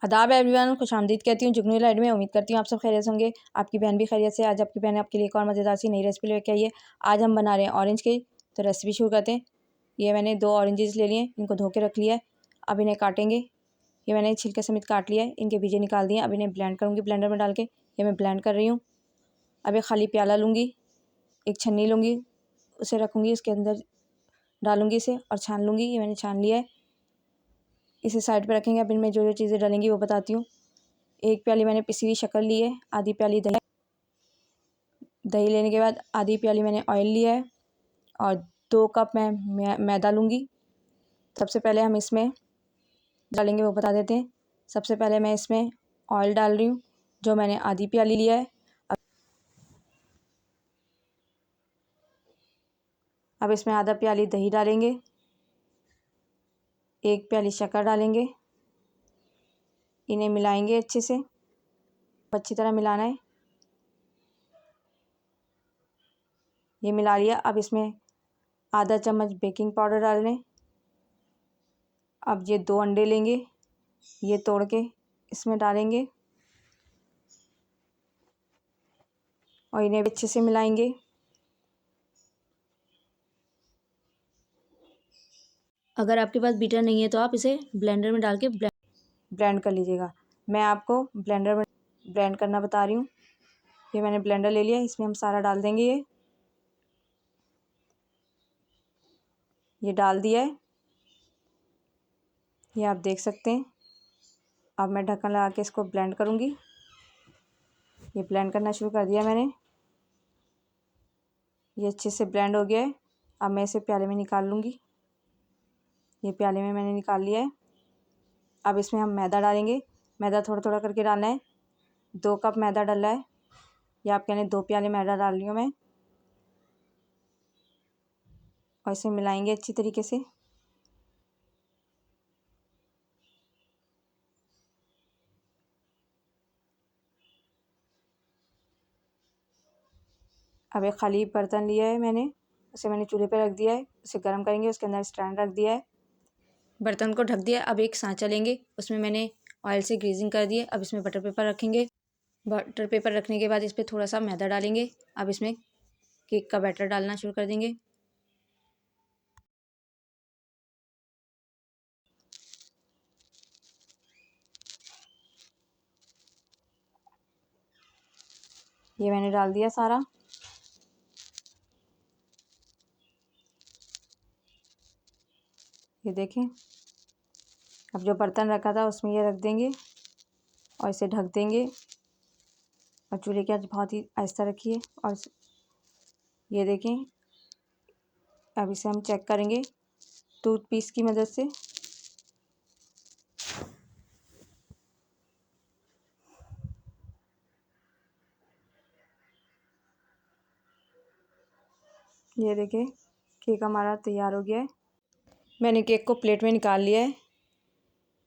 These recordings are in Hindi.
आदाब एवरीवन, खुशामदीद कहती हूँ जुगनू लाइट में। उम्मीद करती हूँ आप सब खैरियत होंगे। आपकी बहन भी खैरियत से। आज आपकी बहन आपके लिए एक और मज़ेदार सी नई रेसिपी लेके आई है। आज हम बना रहे हैं ऑरेंज की। तो रेसिपी शुरू करते हैं। ये मैंने 2 ऑरेंजेस ले लिए, इनको धो के रख लिया है। अब इन्हें काटेंगे। ये मैंने छिलके समेत काट लिया है, इनके बीजे निकाल दिए। अब इन्हें ब्लेंड करूँगी ब्लेंडर में डाल के। ये मैं ब्लेंड कर रही हूँ। अब एक खाली प्याला लूँगी, एक छन्नी लूँगी, उसे रखूँगी, उसके अंदर डालूँगी इसे और छान लूँगी। ये मैंने छान लिया है, इसे साइड पे रखेंगे। अब इनमें जो जो चीज़ें डालेंगी वो बताती हूँ। 1 प्याली मैंने पिसी हुई शक्कर ली है, आधी प्याली दही लेने के बाद आधी प्याली मैंने ऑयल लिया है और 2 कप मैं मैदा लूँगी। सबसे पहले हम इसमें डालेंगे वो बता देते हैं। सबसे पहले मैं इसमें ऑयल डाल रही हूँ, जो मैंने आधी प्याली लिया है। अब इसमें आधा प्याली दही डालेंगे, 1 प्याली शक्कर डालेंगे। इन्हें मिलाएंगे अच्छे से, अच्छी तरह मिलाना है। ये मिला लिया। अब इसमें आधा चम्मच बेकिंग पाउडर डाल लें। अब ये 2 अंडे लेंगे, ये तोड़ के इसमें डालेंगे और इन्हें अच्छे से मिलाएंगे। अगर आपके पास बीटर नहीं है तो आप इसे ब्लेंडर में डाल के ब्लेंड कर लीजिएगा। मैं आपको ब्लेंडर में ब्लेंड करना बता रही हूँ। ये मैंने ब्लेंडर ले लिया, इसमें हम सारा डाल देंगे। ये डाल दिया है, ये आप देख सकते हैं। अब मैं ढक्कन लगा के इसको ब्लेंड करूँगी। ये ब्लेंड करना शुरू कर दिया मैंने। ये अच्छे से ब्लेंड हो गया है। अब मैं इसे प्याले में निकाल लूँगी। ये प्याले में मैंने निकाल लिया है। अब इसमें हम मैदा डालेंगे। मैदा थोड़ा थोड़ा करके डालना है। 2 कप मैदा डाला है, या आप कहने 2 प्याले मैदा डाल रही हूँ मैं। और इसे मिलाएंगे अच्छी तरीके से। अब एक खाली बर्तन लिया है मैंने, उसे मैंने चूल्हे पे रख दिया है। उसे गर्म करेंगे, उसके अंदर स्टैंड रख दिया है, बर्तन को ढक दिया। अब एक सांचा लेंगे, उसमें मैंने ऑयल से ग्रीजिंग कर दी है। अब इसमें बटर पेपर रखेंगे। बटर पेपर रखने के बाद इस पर थोड़ा सा मैदा डालेंगे। अब इसमें केक का बैटर डालना शुरू कर देंगे। ये मैंने डाल दिया सारा। ये देखें। अब जो बर्तन रखा था उसमें ये रख देंगे और इसे ढक देंगे। और चूल्हे की आंच बहुत ही आहिस्ता रखिए। और ये देखें, अब इसे हम चेक करेंगे टूथपीस की मदद से। ये देखें, केक हमारा तैयार हो गया है। मैंने केक को प्लेट में निकाल लिया है।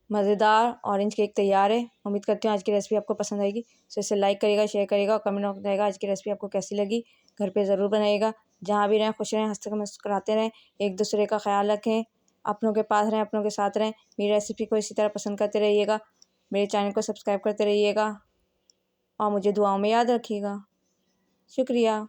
मज़ेदार ऑरेंज केक तैयार है। उम्मीद करती हूँ आज की रेसिपी आपको पसंद आएगी। तो इसे लाइक करिएगा, शेयर करिएगा और कमेंट में बताइएगा आज की रेसिपी आपको कैसी लगी। घर पे ज़रूर बनाइएगा। जहाँ भी रहें खुश रहें, हंसते मुस्कुराते रहें, एक दूसरे का ख्याल रखें, अपनों के पास रहें, अपनों के साथ रहें। मेरी रेसिपी को इसी तरह पसंद करते रहिएगा। मेरे चैनल को सब्सक्राइब करते रहिएगा और मुझे दुआओं में याद रखिएगा। शुक्रिया।